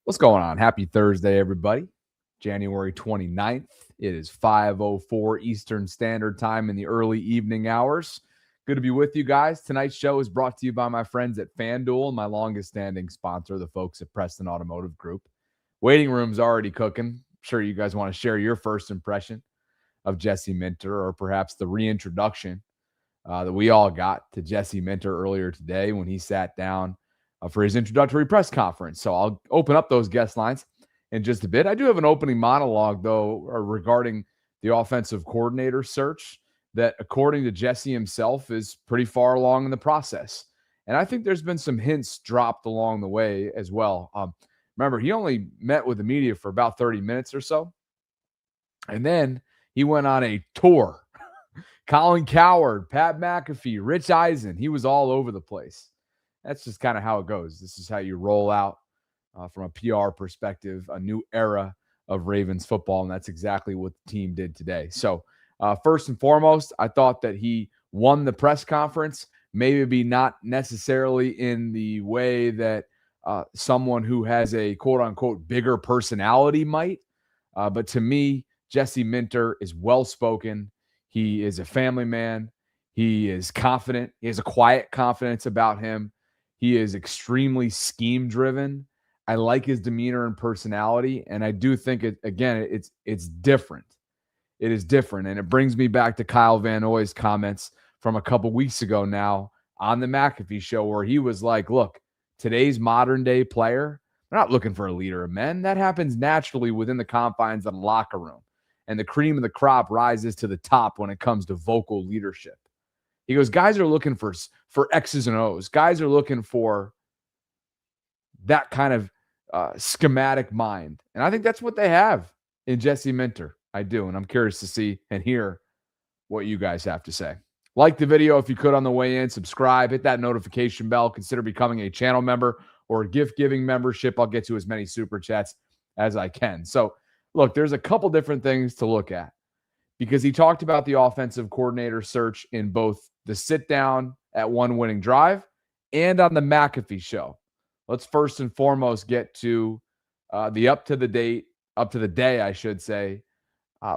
What's going on? Happy Thursday, everybody. January 29th. It is 5:04 Eastern Standard Time in the early evening hours. Good to be with you guys. Tonight's show is brought to you by my friends at FanDuel and my longest standing sponsor, the folks at Preston Automotive Group. Waiting room's already cooking. I'm sure you guys want to share your first impression of Jesse Minter, or perhaps the reintroduction that we all got to Jesse Minter earlier today when he sat down for his introductory press conference. So I'll open up those guest lines in just a bit. I do have an opening monologue, though, regarding the offensive coordinator search that, according to Jesse himself, is pretty far along in the process. And I think there's been some hints dropped along the way as well. Remember, he only met with the media for about 30 minutes or so. And then he went on a tour. Colin Cowherd, Pat McAfee, Rich Eisen, he was all over the place. That's just kind of how it goes. This is how you roll out from a PR perspective, a new era of Ravens football, and that's exactly what the team did today. So first and foremost, I thought that he won the press conference, maybe not necessarily in the way that someone who has a quote-unquote bigger personality might, but to me, Jesse Minter is well-spoken. He is a family man. He is confident. He has a quiet confidence about him. He is extremely scheme-driven. I like his demeanor and personality, and I do think it's different. It is different, and it brings me back to Kyle Van Noy's comments from a couple weeks ago now on the McAfee show, where he was like, "Look, today's modern-day player, they're not looking for a leader of men. That happens naturally within the confines of the locker room, and the cream of the crop rises to the top when it comes to vocal leadership." He goes, guys are looking for X's and O's. Guys are looking for that kind of schematic mind. And I think that's what they have in Jesse Minter. I do. And I'm curious to see and hear what you guys have to say. Like the video if you could on the way in. Subscribe. Hit that notification bell. Consider becoming a channel member or a gift-giving membership. I'll get to as many super chats as I can. So, look, there's a couple different things to look at, because he talked about the offensive coordinator search in both the sit-down at one winning drive and on the McAfee show. Let's first and foremost get to the up to the day, I should say,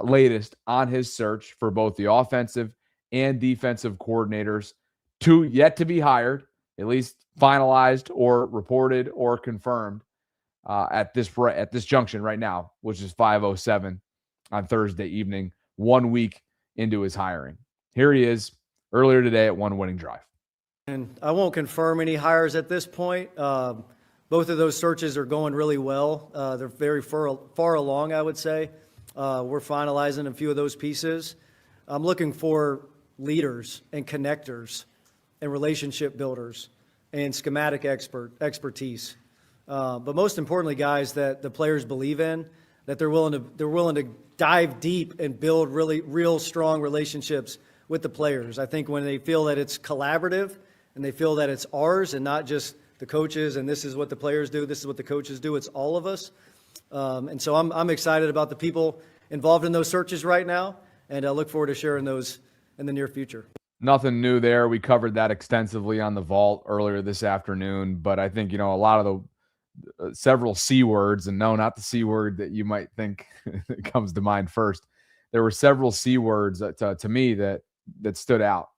latest on his search for both the offensive and defensive coordinators, two yet to be hired, at least finalized or reported or confirmed at this junction right now, which is 5:07 on Thursday evening, 1 week into his hiring. Here he is earlier today at one winning drive. And I won't confirm any hires at this point. Both of those searches are going really well. They're very far along, I would say. We're finalizing a few of those pieces. I'm looking for leaders and connectors and relationship builders and schematic expertise. But most importantly, guys, that the players believe in, that they're willing to dive deep and build real strong relationships with the players. I think when they feel that it's collaborative and they feel that it's ours and not just the coaches and this is what the players do, this is what the coaches do, it's all of us. And so I'm excited about the people involved in those searches right now, and I look forward to sharing those in the near future. Nothing new there. We covered that extensively on the Vault earlier this afternoon, but I think, a lot of the several C words, and no, not the C word that you might think comes to mind first. There were several C words to me that stood out,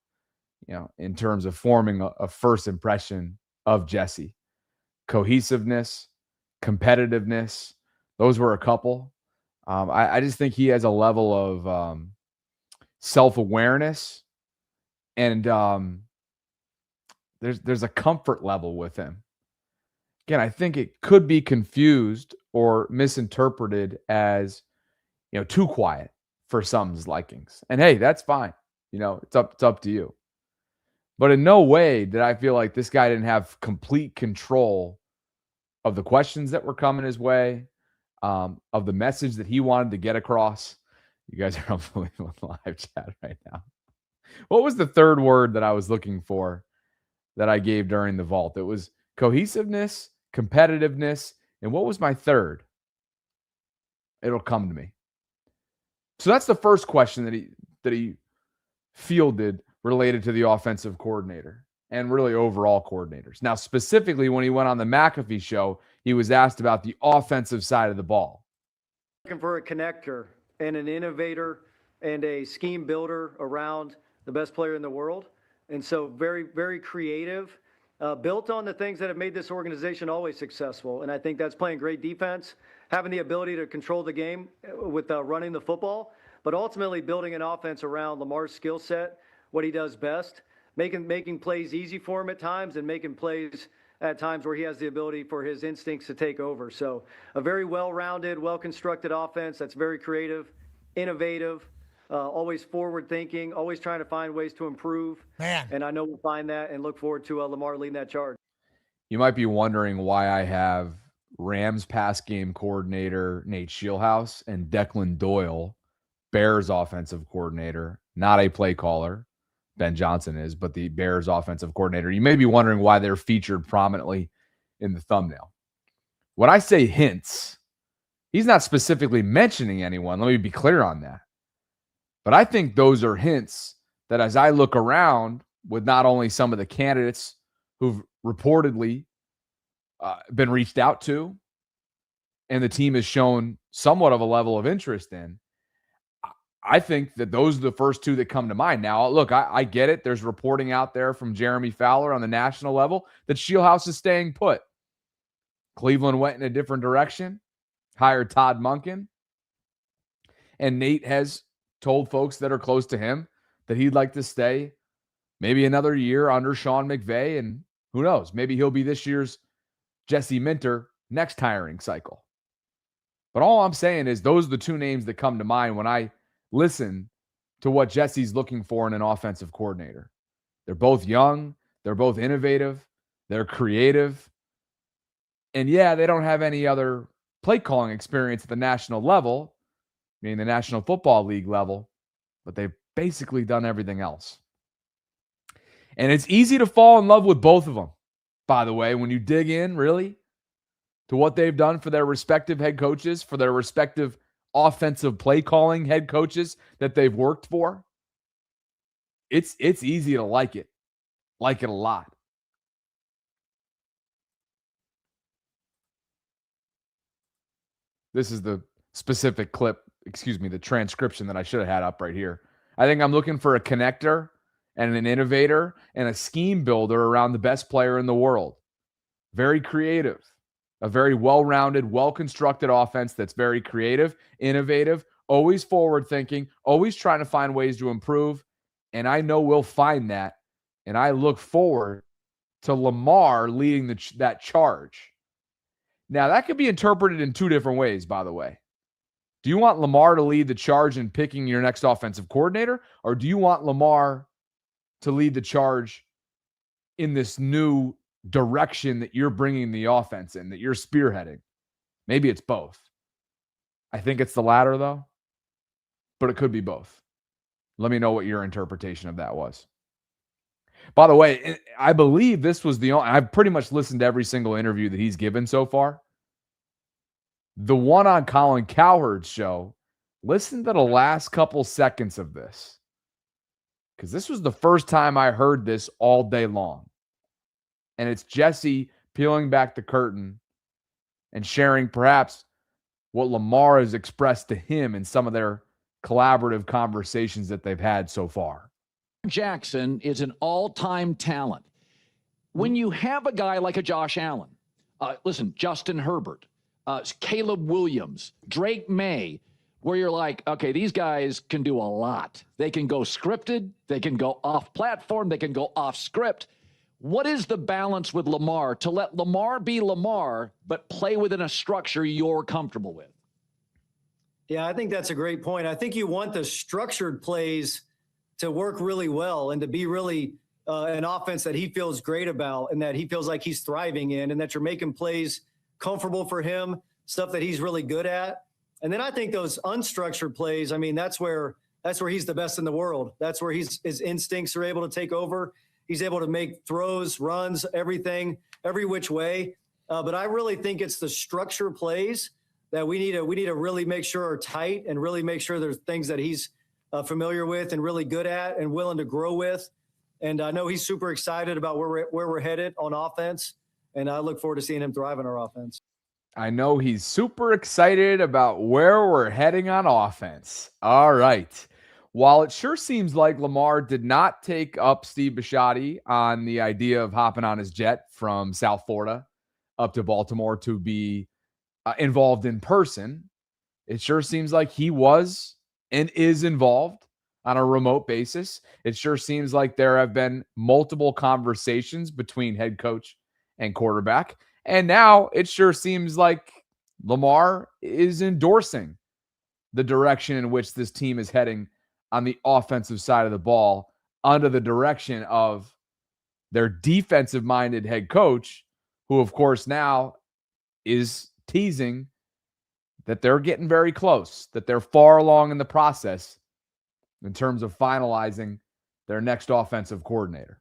in terms of forming a first impression of Jesse. Cohesiveness, competitiveness, those were a couple. I just think he has a level of self-awareness, and there's a comfort level with him. Again, I think it could be confused or misinterpreted as, too quiet for some's likings. And hey, that's fine. It's up to you. But in no way did I feel like this guy didn't have complete control of the questions that were coming his way, of the message that he wanted to get across. You guys are unbelievable in live chat right now. What was the third word that I was looking for that I gave during the Vault? It was cohesiveness, competitiveness, and what was my third? It'll come to me. So that's the first question that he fielded related to the offensive coordinator. and really overall coordinators. Now, specifically when he went on the McAfee show, he was asked about the offensive side of the ball. Looking for a connector and an innovator and a scheme builder around the best player in the world. And so very, very creative, built on the things that have made this organization always successful. And I think that's playing great defense, having the ability to control the game with running the football, but ultimately building an offense around Lamar's skill set, what he does best, making plays easy for him at times and making plays at times where he has the ability for his instincts to take over. So a very well-rounded, well-constructed offense that's very creative, innovative, always forward-thinking, always trying to find ways to improve. Man. And I know we'll find that and look forward to Lamar leading that charge. You might be wondering why I have Rams pass game coordinator Nate Scheelhaase and Declan Doyle, Bears offensive coordinator, not a play caller. Ben Johnson is, but the Bears offensive coordinator. You may be wondering why they're featured prominently in the thumbnail. When I say hints, he's not specifically mentioning anyone. Let me be clear on that. But I think those are hints that as I look around with not only some of the candidates who've reportedly been reached out to and the team has shown somewhat of a level of interest in, I think that those are the first two that come to mind. Now, look, I get it. There's reporting out there from Jeremy Fowler on the national level that Scheelhaase is staying put. Cleveland went in a different direction, hired Todd Monken, and Nate has told folks that are close to him that he'd like to stay maybe another year under Sean McVay, and who knows, maybe he'll be this year's Jesse Minter next hiring cycle. But all I'm saying is those are the two names that come to mind when I listen to what Jesse's looking for in an offensive coordinator. They're both young. They're both innovative. They're creative. And yeah, they don't have any other play calling experience at the national level, meaning the National Football League level, but they've basically done everything else. And it's easy to fall in love with both of them, by the way, when you dig in really to what they've done for their respective head coaches, for their respective offensive play calling head coaches that they've worked for. It's easy to like it a lot. This is the specific clip, the transcription that I should have had up right here. I think I'm looking for a connector and an innovator and a scheme builder around the best player in the world. Very creative. A very well-rounded, well-constructed offense that's very creative, innovative, always forward-thinking, always trying to find ways to improve. And I know we'll find that. And I look forward to Lamar leading that charge. Now, that could be interpreted in two different ways, by the way. Do you want Lamar to lead the charge in picking your next offensive coordinator? Or do you want Lamar to lead the charge in this new direction that you're bringing the offense in, that you're spearheading? Maybe it's both. I think it's the latter, though, but it could be both. Let me know what your interpretation of that was. By the way, I believe this was the only, I've pretty much listened to every single interview that he's given so far. The one on Colin Cowherd's show, listen to the last couple seconds of this, because this was the first time I heard this all day long. And it's Jesse peeling back the curtain and sharing perhaps what Lamar has expressed to him in some of their collaborative conversations that they've had so far. Jackson is an all-time talent. When you have a guy like a Josh Allen, Justin Herbert, Caleb Williams, Drake May, where you're like, okay, these guys can do a lot. They can go scripted, they can go off-platform, they can go off-script. What is the balance with Lamar to let Lamar be Lamar, but play within a structure you're comfortable with? Yeah, I think that's a great point. I think you want the structured plays to work really well and to be really an offense that he feels great about and that he feels like he's thriving in, and that you're making plays comfortable for him, stuff that he's really good at. And then I think those unstructured plays, I mean, that's where he's the best in the world. That's where his instincts are able to take over. He's able to make throws, runs, everything, every which way. But I really think it's the structure plays that we need to really make sure are tight and really make sure there's things that he's familiar with and really good at and willing to grow with. And I know he's super excited about where we're headed on offense, and I look forward to seeing him thrive in our offense. I know he's super excited about where we're heading on offense. All right. While it sure seems like Lamar did not take up Steve Bisciotti on the idea of hopping on his jet from South Florida up to Baltimore to be involved in person, it sure seems like he was and is involved on a remote basis. It sure seems like there have been multiple conversations between head coach and quarterback. And now it sure seems like Lamar is endorsing the direction in which this team is heading on the offensive side of the ball under the direction of their defensive-minded head coach, who, of course, now is teasing that they're getting very close, that they're far along in the process in terms of finalizing their next offensive coordinator.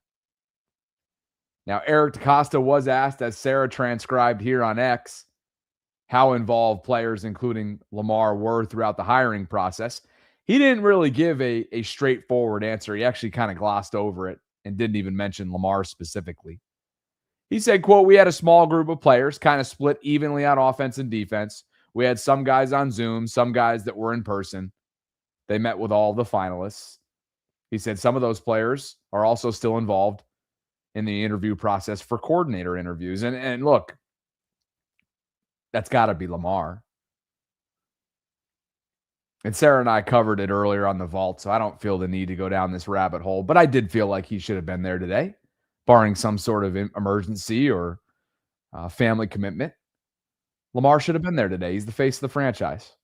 Now, Eric DaCosta was asked, as Sarah transcribed here on X, how involved players, including Lamar, were throughout the hiring process. He didn't really give a straightforward answer. He actually kind of glossed over it and didn't even mention Lamar specifically. He said, quote, "We had a small group of players kind of split evenly on offense and defense. We had some guys on Zoom, some guys that were in person. They met with all the finalists." He said some of those players are also still involved in the interview process for coordinator interviews. And look, that's got to be Lamar. And Sarah and I covered it earlier on the vault, so I don't feel the need to go down this rabbit hole. But I did feel like he should have been there today, barring some sort of emergency or family commitment. Lamar should have been there today. He's the face of the franchise.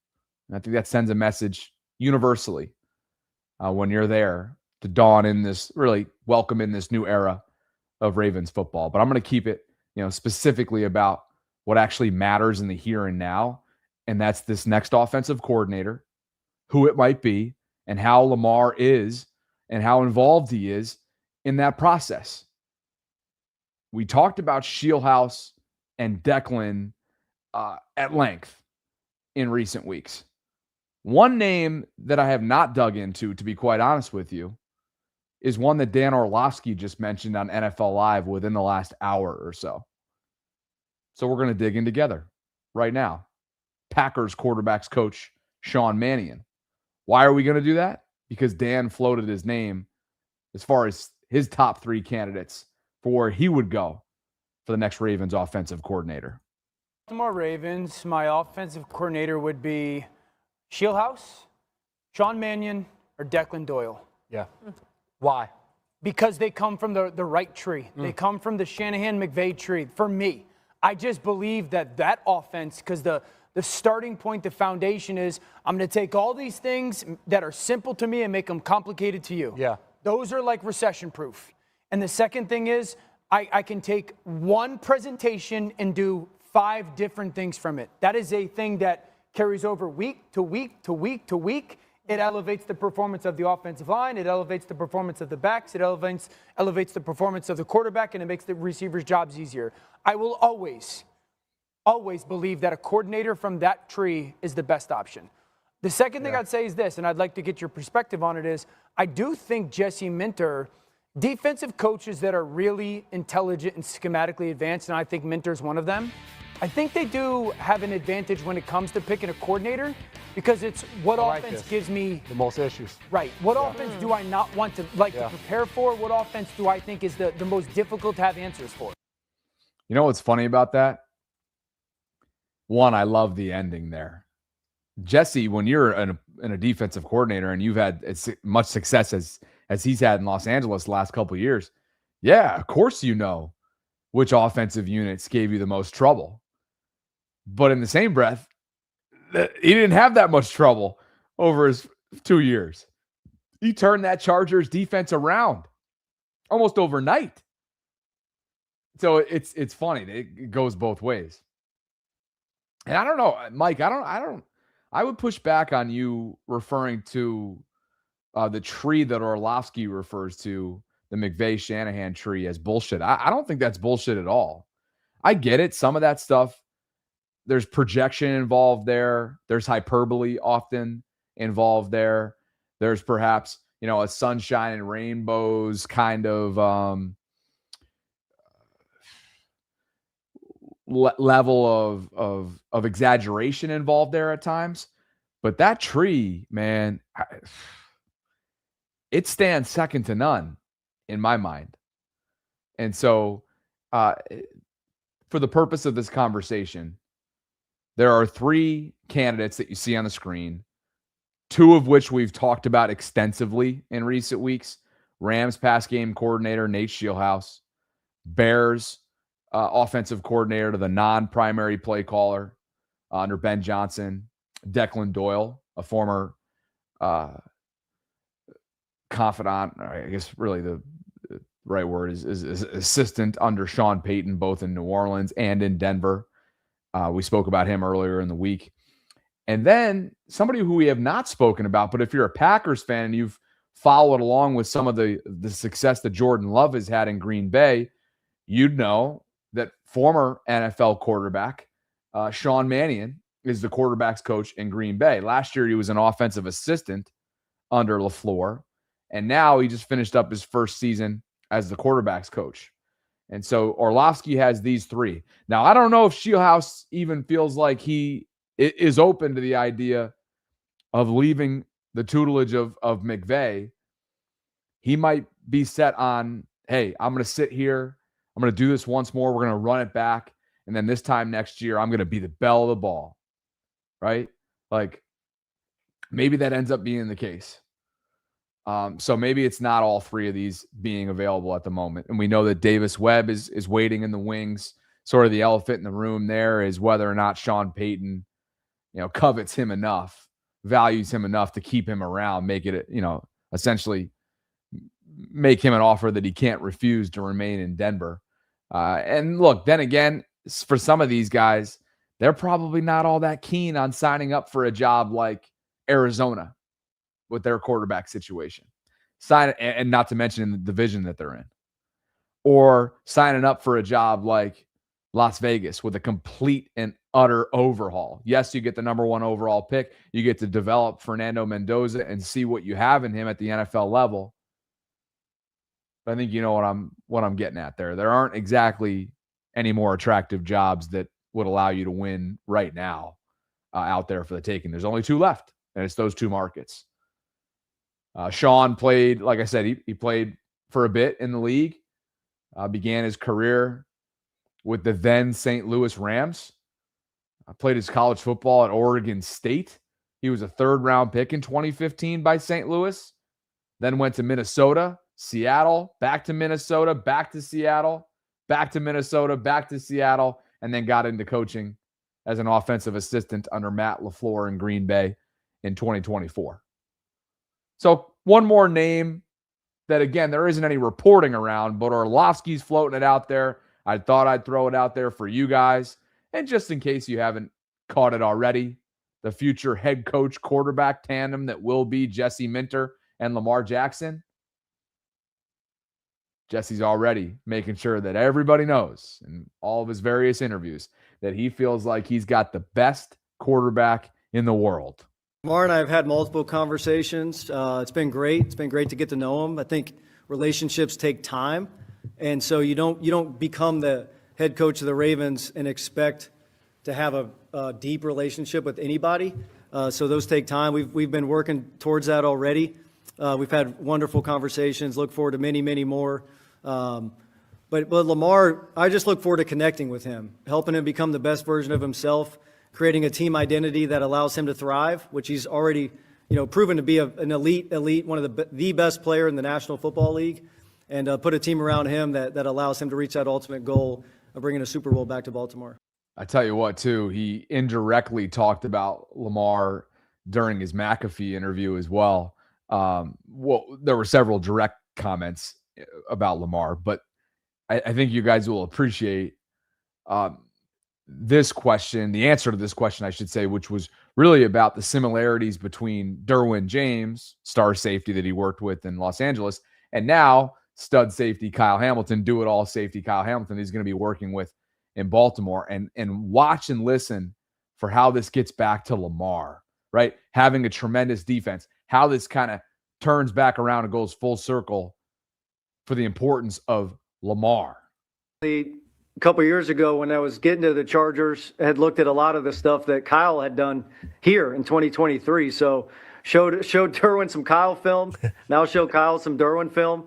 And I think that sends a message universally when you're there to dawn in this, really welcome in this new era of Ravens football. But I'm going to keep it, specifically about what actually matters in the here and now. And that's this next offensive coordinator, who it might be, and how Lamar is and how involved he is in that process. We talked about Shieldhouse and Declan at length in recent weeks. One name that I have not dug into, to be quite honest with you, is one that Dan Orlovsky just mentioned on NFL Live within the last hour or so. So we're going to dig in together right now. Packers quarterbacks coach Shawn Mannion. Why are we going to do that? Because Dan floated his name as far as his top 3 candidates for where he would go for the next Ravens offensive coordinator. Baltimore Ravens, my offensive coordinator would be Shieldhouse, Shawn Mannion, or Declan Doyle. Yeah. Why? Because they come from the right tree. They come from the Shanahan-McVay tree. For me, I just believe that offense, because the starting point, the foundation is, I'm going to take all these things that are simple to me and make them complicated to you. Yeah. Those are like recession-proof. And the second thing is, I can take one presentation and do 5 different things from it. That is a thing that carries over week to week to week to week. It elevates the performance of the offensive line. It elevates the performance of the backs. It elevates the performance of the quarterback, and it makes the receivers' jobs easier. I will always believe that a coordinator from that tree is the best option. The second thing I'd say is this, and I'd like to get your perspective on it, is I do think Jesse Minter, defensive coaches that are really intelligent and schematically advanced, and I think Minter's one of them, I think they do have an advantage when it comes to picking a coordinator, because it's what offense gives me the most issues. Right. What offense do I not want to to prepare for? What offense do I think is the most difficult to have answers for? You know what's funny about that? One, I love the ending there. Jesse, when you're a defensive coordinator and you've had as much success as he's had in Los Angeles the last couple of years, yeah, of course you know which offensive units gave you the most trouble. But in the same breath, he didn't have that much trouble over his 2 years. He turned that Chargers defense around almost overnight. So it's funny. It goes both ways. And I don't know, Mike, I would push back on you referring to the tree that Orlovsky refers to, the McVay-Shanahan tree, as bullshit. I don't think that's bullshit at all. I get it. Some of that stuff, there's projection involved there. There's hyperbole often involved there. There's perhaps, a sunshine and rainbows kind of level of exaggeration involved there at times. But that tree, man, it stands second to none in my mind. And so for the purpose of this conversation, there are 3 candidates that you see on the screen, 2 of which we've talked about extensively in recent weeks. Rams pass game coordinator Nate Scheelhaase, Bears offensive coordinator to the non-primary play caller under Ben Johnson, Declan Doyle, a former confidant, or I guess really the right word is assistant under Sean Payton, both in New Orleans and in Denver. We spoke about him earlier in the week. And then somebody who we have not spoken about, but if you're a Packers fan and you've followed along with some of the success that Jordan Love has had in Green Bay, you'd know that former NFL quarterback Shawn Mannion is the quarterback's coach in Green Bay. Last year, he was an offensive assistant under LaFleur, and now he just finished up his first season as the quarterback's coach. And so Orlovsky has these 3. Now, I don't know if Scheelhaase even feels like he is open to the idea of leaving the tutelage of McVay. He might be set on, hey, I'm going to sit here. I'm going to do this once more. We're going to run it back. And then this time next year, I'm going to be the belle of the ball, right? Like maybe that ends up being the case. So maybe it's not all 3 of these being available at the moment. And we know that Davis Webb is waiting in the wings. Sort of the elephant in the room there is whether or not Sean Payton, covets him enough, values him enough to keep him around, make it, essentially make him an offer that he can't refuse to remain in Denver. And look, then again, for some of these guys, they're probably not all that keen on signing up for a job like Arizona with their quarterback situation. And not to mention in the division that they're in. Or signing up for a job like Las Vegas with a complete and utter overhaul. Yes, you get the number 1 overall pick. You get to develop Fernando Mendoza and see what you have in him at the NFL level. But I think you know what I'm getting at there. There aren't exactly any more attractive jobs that would allow you to win right now out there for the taking. There's only 2 left, and it's those 2 markets. Shawn played, like I said, he played for a bit in the league, began his career with the then St. Louis Rams. Played his college football at Oregon State. He was a 3rd-round pick in 2015 by St. Louis, then went to Minnesota, Seattle, back to Minnesota, back to Seattle, back to Minnesota, back to Seattle, and then got into coaching as an offensive assistant under Matt LaFleur in Green Bay in 2024. So one more name that, again, there isn't any reporting around, but Orlovsky's floating it out there. I thought I'd throw it out there for you guys. And just in case you haven't caught it already, the future head coach quarterback tandem that will be Jesse Minter and Lamar Jackson. Jesse's already making sure that everybody knows in all of his various interviews that he feels like he's got the best quarterback in the world. Lamar and I have had multiple conversations. It's been great. It's been great to get to know him. I think relationships take time, and so you don't become the head coach of the Ravens and expect to have a deep relationship with anybody. So those take time. We've been working towards that already. We've had wonderful conversations. Look forward to many, many more. But Lamar, I just look forward to connecting with him, helping him become the best version of himself, creating a team identity that allows him to thrive, which he's already, proven to be an elite, one of the best player in the National Football League, and put a team around him that allows him to reach that ultimate goal of bringing a Super Bowl back to Baltimore. I tell you what, too, he indirectly talked about Lamar during his McAfee interview as well. There were several direct comments about Lamar, but I think you guys will appreciate this question, the answer to this question, I should say, which was really about the similarities between Derwin James, star safety that he worked with in Los Angeles, and now stud safety Kyle Hamilton, do-it-all safety Kyle Hamilton he's going to be working with in Baltimore. And watch and listen for how this gets back to Lamar, right? Having a tremendous defense, how this kind of turns back around and goes full circle for the importance of Lamar. A couple of years ago when I was getting to the Chargers, I had looked at a lot of the stuff that Kyle had done here in 2023. So showed Derwin some Kyle film. Now show Kyle some Derwin film.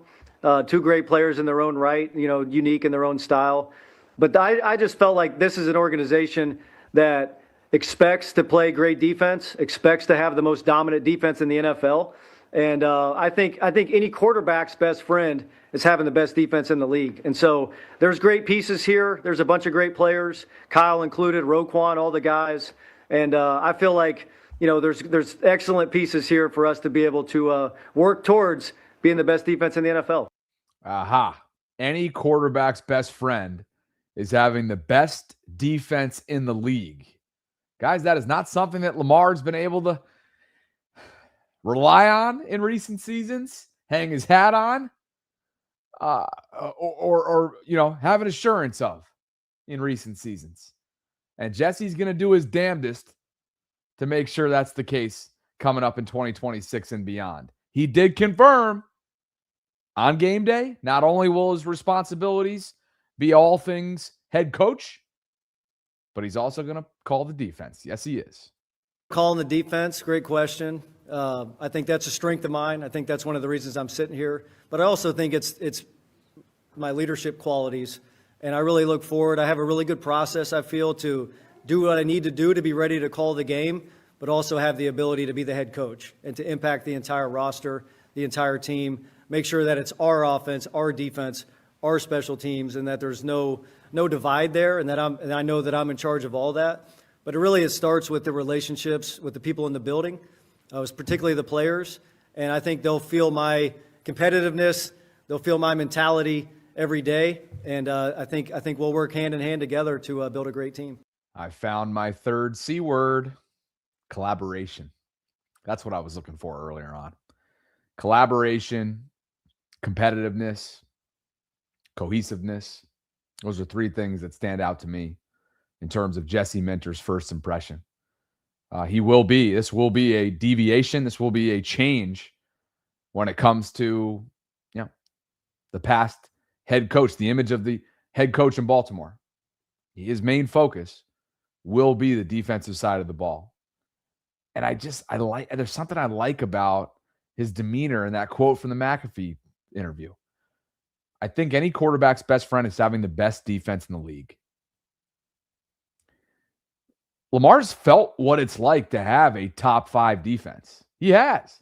Two great players in their own right, unique in their own style. But I just felt like this is an organization that expects to play great defense, expects to have the most dominant defense in the NFL. And I think any quarterback's best friend is having the best defense in the league. And so there's great pieces here. There's a bunch of great players, Kyle included, Roquan, all the guys. And I feel like, there's excellent pieces here for us to be able to work towards being the best defense in the NFL. Aha. Any quarterback's best friend is having the best defense in the league. Guys, that is not something that Lamar's been able to rely on in recent seasons, hang his hat on, or have an assurance of in recent seasons. And Jesse's going to do his damnedest to make sure that's the case coming up in 2026 and beyond. He did confirm on game day, not only will his responsibilities be all things head coach, but he's also going to call the defense. Yes, he is. Calling the defense, great question. I think that's a strength of mine. I think that's one of the reasons I'm sitting here. But I also think it's my leadership qualities. And I really look forward. I have a really good process, I feel, to do what I need to do to be ready to call the game, but also have the ability to be the head coach and to impact the entire roster, the entire team, make sure that it's our offense, our defense, our special teams, and that there's no divide there, and I know that I'm in charge of all that. But it starts with the relationships with the people in the building, particularly the players, and I think they'll feel my competitiveness, they'll feel my mentality every day, and I think we'll work hand in hand together to build a great team. I found my third C word, collaboration. That's what I was looking for earlier on. Collaboration, competitiveness, cohesiveness. Those are three things that stand out to me in terms of Jesse Minter's first impression. This will be a deviation. This will be a change when it comes to, the past head coach, the image of the head coach in Baltimore. His main focus will be the defensive side of the ball. And there's something I like about his demeanor and that quote from the McAfee interview. I think any quarterback's best friend is having the best defense in the league. Lamar's felt what it's like to have a top 5 defense. He has.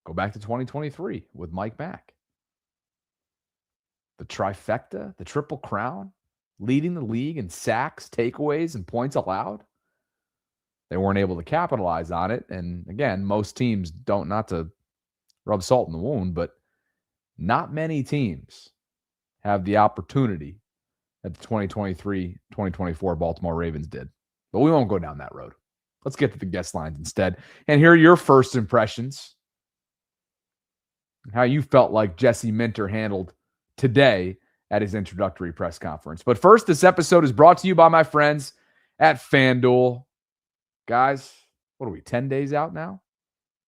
Go back to 2023 with Mike Mack. The trifecta, the triple crown, leading the league in sacks, takeaways, and points allowed. They weren't able to capitalize on it. And again, most teams don't, not to rub salt in the wound, but not many teams have the opportunity that the 2023-2024 Baltimore Ravens did. But we won't go down that road. Let's get to the guest lines instead. And here are your first impressions. How you felt like Jesse Minter handled today at his introductory press conference. But first, this episode is brought to you by my friends at FanDuel. Guys, what are we, 10 days out now?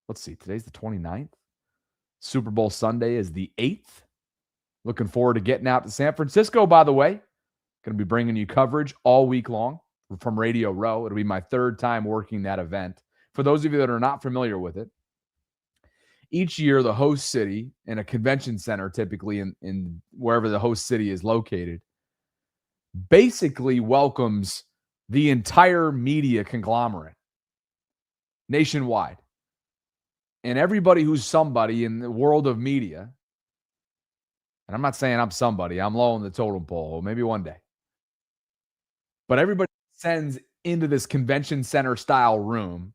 Let's see. Today's the 29th. Super Bowl Sunday is the 8th. Looking forward to getting out to San Francisco, by the way. Going to be bringing you coverage all week long from Radio Row. It'll be my third time working that event. For those of you that are not familiar with it, each year the host city in a convention center, typically in wherever the host city is located, basically welcomes the entire media conglomerate nationwide. And everybody who's somebody in the world of media, and I'm not saying I'm somebody, I'm low on the totem pole, maybe one day. But everybody sends into this convention center style room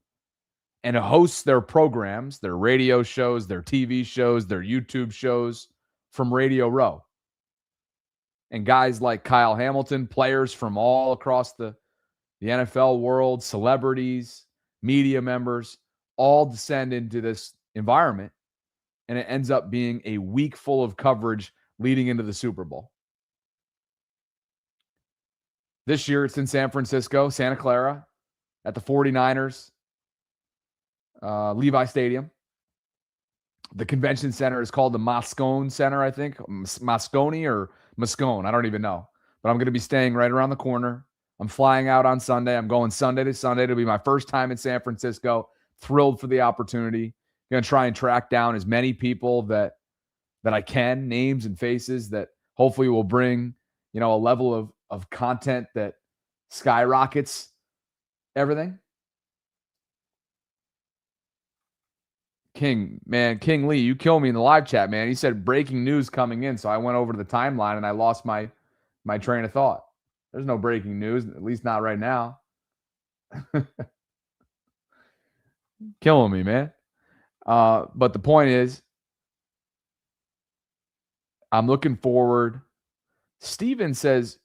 and hosts their programs, their radio shows, their TV shows, their YouTube shows from Radio Row. And guys like Kyle Hamilton, players from all across the NFL world, celebrities, media members, all descend into this environment. And it ends up being a week full of coverage leading into the Super Bowl. This year, it's in San Francisco, Santa Clara, at the 49ers, Levi Stadium. The convention center is called the Moscone Center, I think. Moscone or Moscone. I don't even know. But I'm going to be staying right around the corner. I'm flying out on Sunday. I'm going Sunday to Sunday. It'll be my first time in San Francisco. Thrilled for the opportunity. Going to try and track down as many people that I can, names and faces that hopefully will bring, a level of content that skyrockets everything. King Lee, you kill me in the live chat, man. He said breaking news coming in, so I went over to the timeline and I lost my train of thought. There's no breaking news, at least not right now. Killing me, man. But the point is, I'm looking forward. Steven says,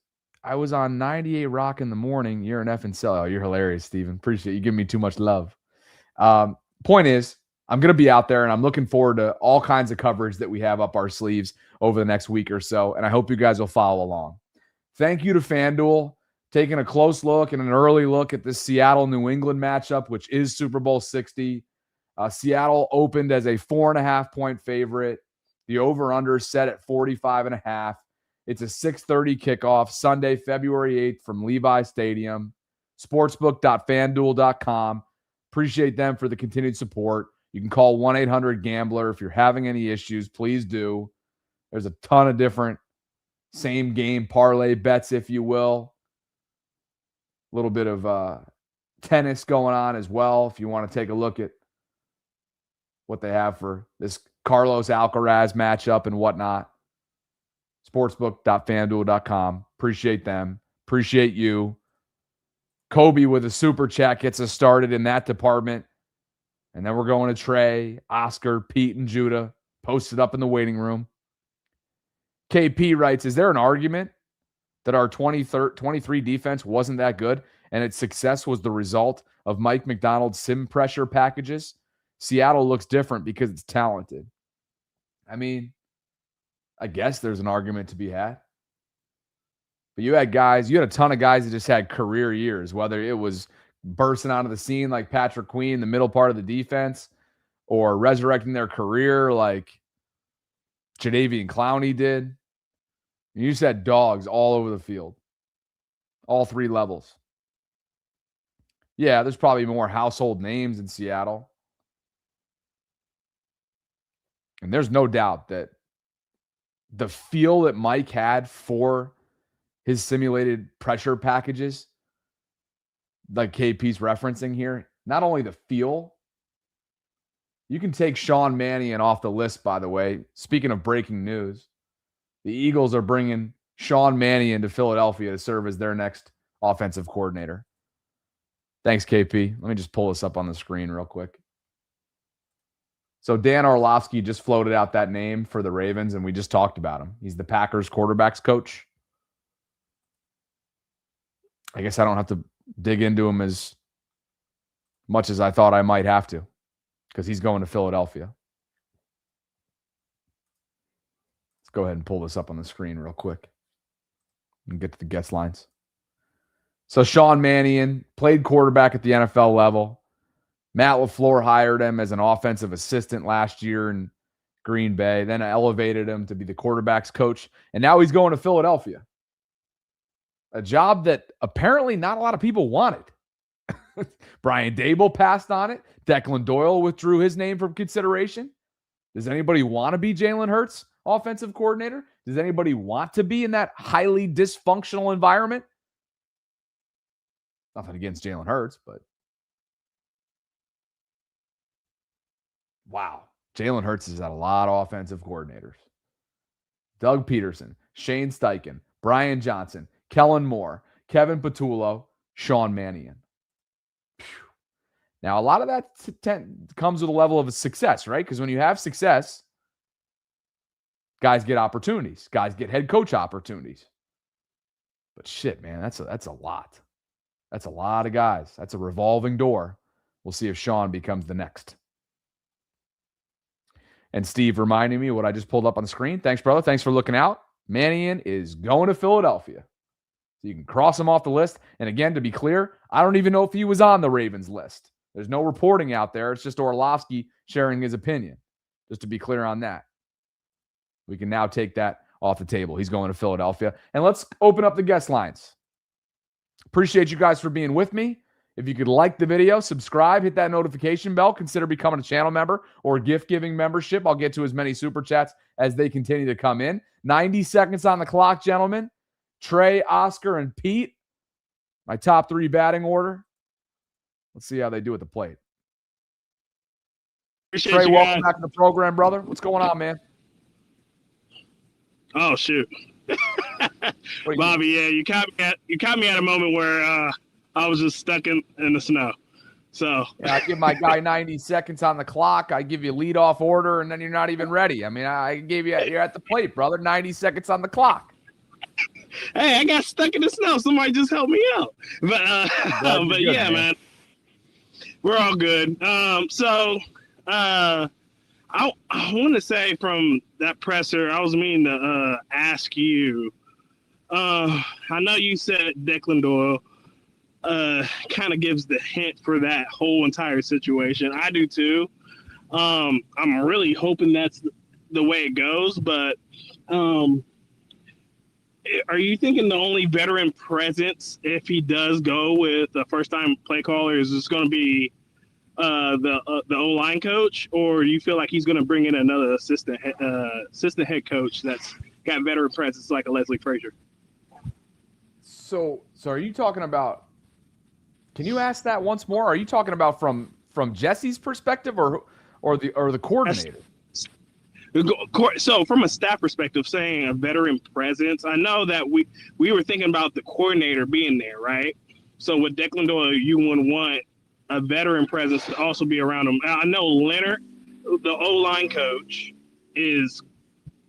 I was on 98 Rock in the morning. You're an effing sellout. Oh, you're hilarious, Steven. Appreciate you giving me too much love. Point is, I'm going to be out there, and I'm looking forward to all kinds of coverage that we have up our sleeves over the next week or so, and I hope you guys will follow along. Thank you to FanDuel, taking a close look and an early look at this Seattle-New England matchup, which is Super Bowl 60. Seattle opened as a 4.5-point favorite. The over-under set at 45.5. It's a 6:30 kickoff, Sunday, February 8th from Levi Stadium. Sportsbook.fanduel.com. Appreciate them for the continued support. You can call 1-800-GAMBLER if you're having any issues. Please do. There's a ton of different same-game parlay bets, if you will. A little bit of tennis going on as well if you want to take a look at what they have for this Carlos Alcaraz matchup and whatnot. Sportsbook.fanduel.com. Appreciate them. Appreciate you. Kobe with a super chat gets us started in that department. And then we're going to Trey, Oscar, Pete, and Judah posted up in the waiting room. KP writes, is there an argument that our 23 defense wasn't that good and its success was the result of Mike McDonald's sim pressure packages? Seattle looks different because it's talented. I mean, I guess there's an argument to be had. But you had a ton of guys that just had career years, whether it was bursting onto the scene like Patrick Queen, the middle part of the defense, or resurrecting their career like Jadeveon Clowney did. You just had dogs all over the field, all three levels. Yeah, there's probably more household names in Seattle. And there's no doubt that the feel that Mike had for his simulated pressure packages, like KP's referencing here, not only the feel, you can take Shawn Mannion off the list, by the way. Speaking of breaking news, the Eagles are bringing Shawn Mannion to Philadelphia to serve as their next offensive coordinator. Thanks, KP. Let me just pull this up on the screen real quick. So Dan Orlovsky just floated out that name for the Ravens, and we just talked about him. He's the Packers quarterbacks coach. I guess I don't have to dig into him as much as I thought I might have to because he's going to Philadelphia. Let's go ahead and pull this up on the screen real quick and get to the guest lines. So Shawn Mannion played quarterback at the NFL level. Matt LaFleur hired him as an offensive assistant last year in Green Bay, then elevated him to be the quarterback's coach, and now he's going to Philadelphia. A job that apparently not a lot of people wanted. Brian Dable passed on it. Declan Doyle withdrew his name from consideration. Does anybody want to be Jalen Hurts, offensive coordinator? Does anybody want to be in that highly dysfunctional environment? Nothing against Jalen Hurts, but wow. Jalen Hurts has had a lot of offensive coordinators. Doug Peterson, Shane Steichen, Brian Johnson, Kellen Moore, Kevin Patullo, Shawn Mannion. Now, a lot of that comes with a level of success, right? Because when you have success, guys get opportunities. Guys get head coach opportunities. But shit, man, that's a lot. That's a lot of guys. That's a revolving door. We'll see if Shawn becomes the next. And Steve reminding me what I just pulled up on the screen. Thanks, brother. Thanks for looking out. Mannion is going to Philadelphia. So you can cross him off the list. And again, to be clear, I don't even know if he was on the Ravens list. There's no reporting out there. It's just Orlovsky sharing his opinion. just to be clear on that. We can now take that off the table. He's going to Philadelphia. And let's open up the guest lines. Appreciate you guys for being with me. If you could like the video, subscribe, hit that notification bell, consider becoming a channel member or gift-giving membership. I'll get to as many super chats as they continue to come in. 90 seconds on the clock, gentlemen. Trey, Oscar, and Pete. My top 3 batting order. Let's see how they do at the plate. Appreciate Trey, you welcome guys. back to the program, brother. What's going on, man? Oh shoot, Bobby. Yeah, you caught me at a moment where I was just stuck in the snow. So yeah, I give my guy 90 seconds on the clock. I give you leadoff order, and then you're not even ready. I mean, I gave you you're at the plate, brother. 90 seconds on the clock. Hey, I got stuck in the snow. Somebody just helped me out. But good, yeah, man, we're all good. I want to say from that presser, I was meaning to ask you. I know you said Declan Doyle kind of gives the hint for that whole entire situation. I do too. I'm really hoping that's the way it goes. But are you thinking the only veteran presence, if he does go with a first-time play caller, is just going to be the O-line coach, or do you feel like he's going to bring in another assistant head coach that's got veteran presence like a Leslie Frazier? So are you talking about? Can you ask that once more? Are you talking about from Jesse's perspective or the coordinator? So from a staff perspective, saying a veteran presence, I know that we were thinking about the coordinator being there, right? So with Declan Doyle, you would want a veteran presence to also be around him. I know Leonard, the O-line coach, is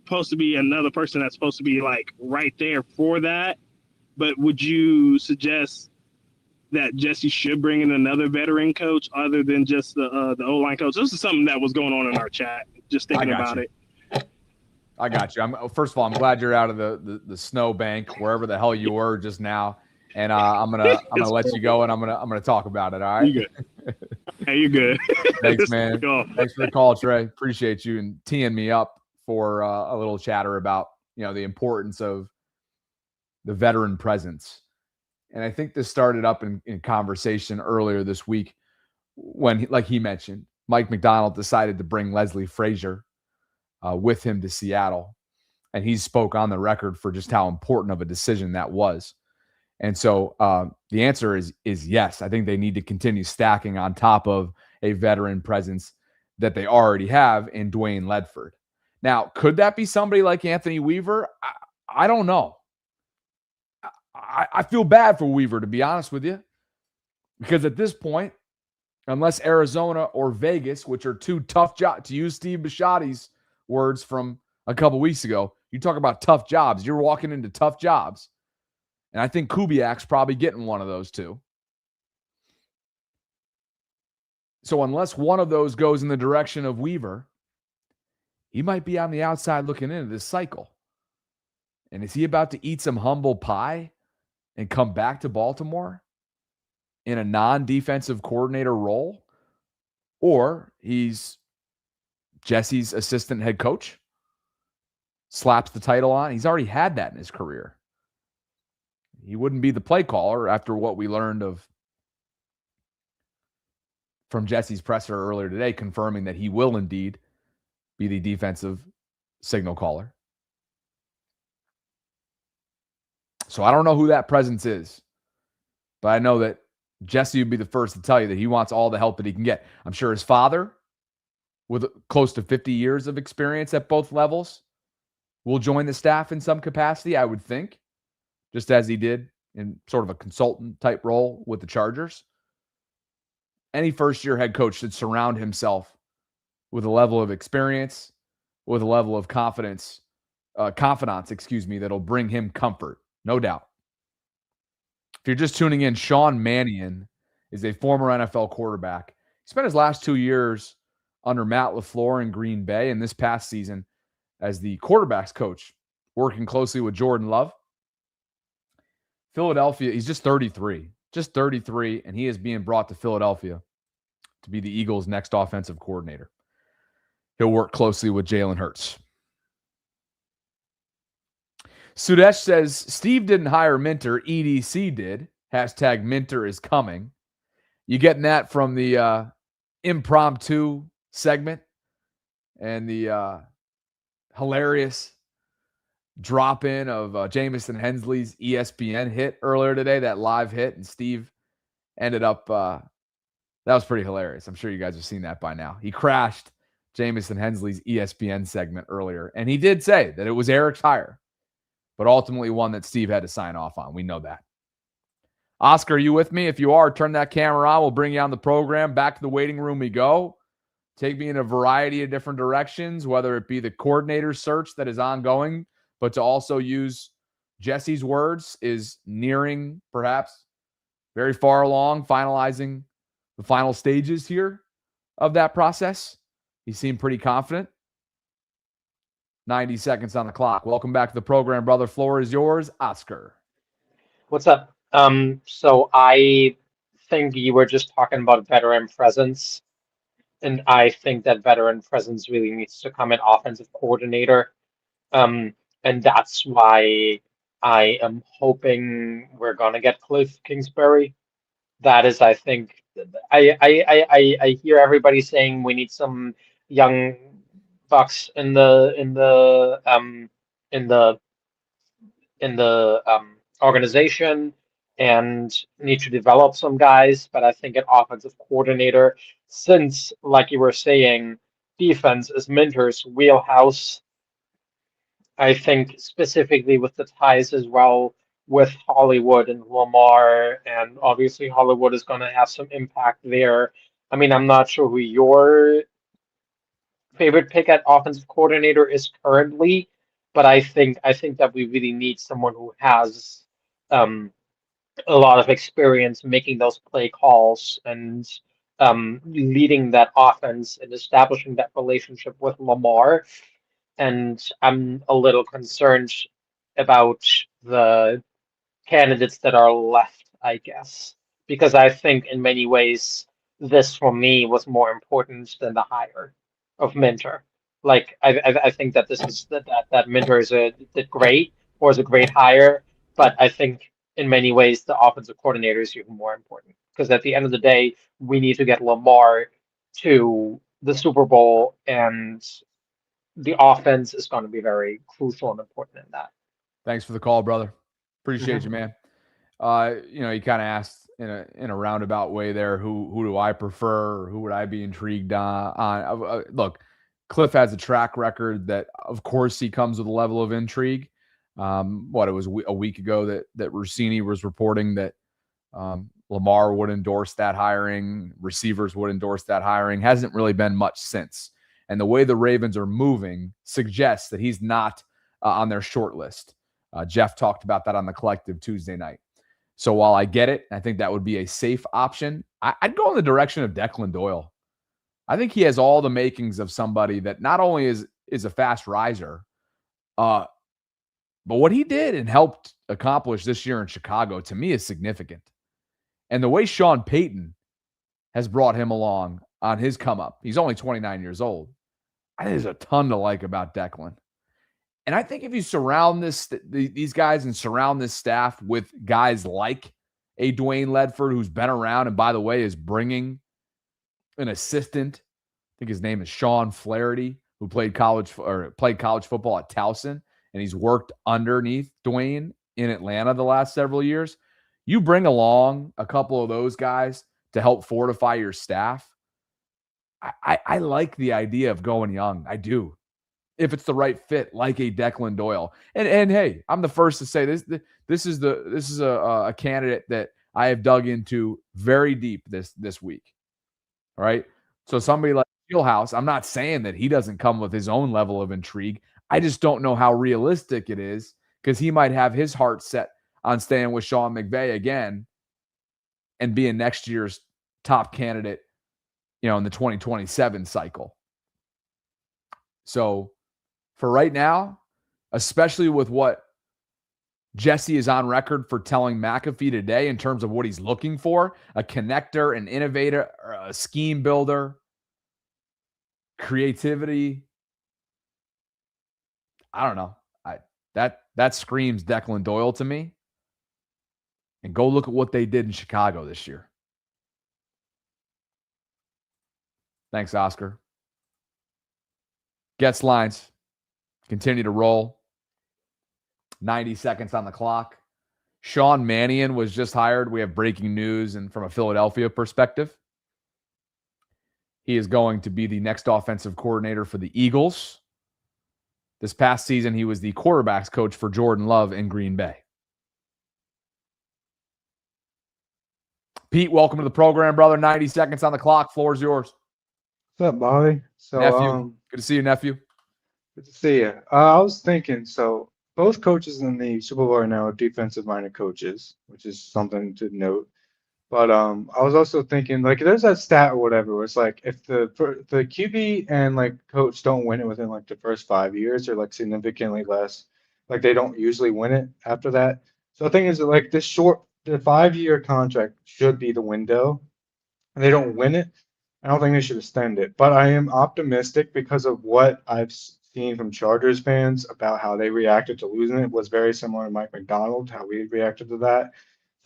supposed to be another person that's supposed to be like right there for that. But would you suggest that Jesse should bring in another veteran coach other than just the O-line coach? This is something that was going on in our chat. Just thinking about it. I got you. First of all, I'm glad you're out of the snow bank, wherever the hell you were just now. And I'm gonna let you go, and I'm gonna talk about it. All right. You good? Hey, you good? Thanks, man. Thanks for the call, Trey. Appreciate you and teeing me up for a little chatter about the importance of the veteran presence. And I think this started up in conversation earlier this week when, like he mentioned, Mike McDonald decided to bring Leslie Frazier with him to Seattle, and he spoke on the record for just how important of a decision that was. And so the answer is yes. I think they need to continue stacking on top of a veteran presence that they already have in Dwayne Ledford. Now, could that be somebody like Anthony Weaver? I don't know. I feel bad for Weaver, to be honest with you, because at this point, unless Arizona or Vegas, which are two tough jobs, to use Steve Bisciotti's words from a couple weeks ago, you talk about tough jobs. You're walking into tough jobs. And I think Kubiak's probably getting one of those too. So unless one of those goes in the direction of Weaver, he might be on the outside looking into this cycle. And is he about to eat some humble pie and come back to Baltimore in a non-defensive coordinator role? Or he's Jesse's assistant head coach, slaps the title on. He's already had that in his career. He wouldn't be the play caller after what we learned from Jesse's presser earlier today, confirming that he will indeed be the defensive signal caller. So I don't know who that presence is, but I know that Jesse would be the first to tell you that he wants all the help that he can get. I'm sure his father, with close to 50 years of experience at both levels, will join the staff in some capacity, I would think, just as he did in sort of a consultant type role with the Chargers. Any first-year head coach should surround himself with a level of experience, with a level of confidence, that'll bring him comfort, no doubt. If you're just tuning in, Shawn Mannion is a former NFL quarterback. He spent his last 2 years under Matt LaFleur in Green Bay, and this past season as the quarterback's coach, working closely with Jordan Love. Philadelphia, he's just 33, and he is being brought to Philadelphia to be the Eagles' next offensive coordinator. he'll work closely with Jalen Hurts. Sudesh says, Steve didn't hire Minter, EDC did. Hashtag Minter is coming. You getting that from the impromptu segment and the hilarious drop-in of Jamison Hensley's ESPN hit earlier today, that live hit, and Steve ended up that was pretty hilarious. I'm sure you guys have seen that by now. He crashed Jamison Hensley's ESPN segment earlier, and he did say that it was Eric's hire, but ultimately one that Steve had to sign off on. We know that. Oscar, are you with me? If you are, turn that camera on. We'll bring you on the program. Back to the waiting room we go. Take me in a variety of different directions, whether it be the coordinator search that is ongoing, but to also use Jesse's words, is nearing, perhaps very far along, finalizing the final stages here of that process. He seemed pretty confident. 90 seconds on the clock. Welcome back to the program, brother. Floor is yours, Oscar. What's up? So I think you were just talking about veteran presence, and I think that veteran presence really needs to come in offensive coordinator. And that's why I am hoping we're gonna get Cliff Kingsbury. That is, I think, I hear everybody saying we need some young bucks in the organization and need to develop some guys, but I think an offensive coordinator, since, like you were saying, defense is Minter's wheelhouse. I think specifically with the ties as well with Hollywood and Lamar, and obviously Hollywood is going to have some impact there. I mean, I'm not sure who your favorite pick at offensive coordinator is currently, but I think that we really need someone who has um, a lot of experience making those play calls and leading that offense and establishing that relationship with Lamar. And I'm a little concerned about the candidates that are left, I guess, because I think in many ways this for me was more important than the hire of Minter. Like I think that this is that Minter did great or is a great hire, but I think in many ways the offensive coordinator is even more important because at the end of the day we need to get Lamar to the Super Bowl, and the offense is going to be very crucial and important in that. Thanks for the call, brother. Appreciate you, man. You kind of asked in a roundabout way there, who do I prefer, or who would I be intrigued on? Look, Cliff has a track record that, of course, he comes with a level of intrigue. It was a week ago that Rossini was reporting that Lamar would endorse that hiring, receivers would endorse that hiring. Hasn't really been much since. And the way the Ravens are moving suggests that he's not on their short list. Jeff talked about that on the Collective Tuesday night. So while I get it, I think that would be a safe option, I'd go in the direction of Declan Doyle. I think he has all the makings of somebody that not only is a fast riser, but what he did and helped accomplish this year in Chicago, to me, is significant. And the way Sean Payton has brought him along on his come up, he's only 29 years old. I think there's a ton to like about Declan. And I think if you surround these guys and surround this staff with guys like a Dwayne Ledford, who's been around and, by the way, is bringing an assistant, I think his name is Sean Flaherty, who played college football at Towson, and he's worked underneath Dwayne in Atlanta the last several years. You bring along a couple of those guys to help fortify your staff. I like the idea of going young. I do. If it's the right fit, like a Declan Doyle. And hey, I'm the first to say this is a candidate that I have dug into very deep this week. All right. So somebody like Fieldhouse, I'm not saying that he doesn't come with his own level of intrigue. I just don't know how realistic it is, because he might have his heart set on staying with Sean McVay again and being next year's top candidate, in the 2027 cycle. So for right now, especially with what Jesse is on record for telling McAfee today in terms of what he's looking for, a connector, an innovator, a scheme builder, creativity. I don't know. That screams Declan Doyle to me. And go look at what they did in Chicago this year. Thanks, Oscar. Gets lines. Continue to roll. 90 seconds on the clock. Shawn Mannion was just hired. We have breaking news, and from a Philadelphia perspective, he is going to be the next offensive coordinator for the Eagles. This past season, he was the quarterbacks coach for Jordan Love in Green Bay. Pete, welcome to the program, brother. 90 seconds on the clock. Floor is yours. What's up, Bobby? So, nephew, good to see you, nephew. Good to see you. I was thinking, so both coaches in the Super Bowl right now are defensive-minded coaches, which is something to note. But I was also thinking, like, there's that stat or whatever where it's like if the QB and like coach don't win it within like the first 5 years, or like significantly less, like they don't usually win it after that. So the thing is that like the 5-year contract should be the window, and they don't win it. I don't think they should extend it, but I am optimistic because of what I've seen from Chargers fans about how they reacted to losing it was very similar to Mike McDonald, how we reacted to that.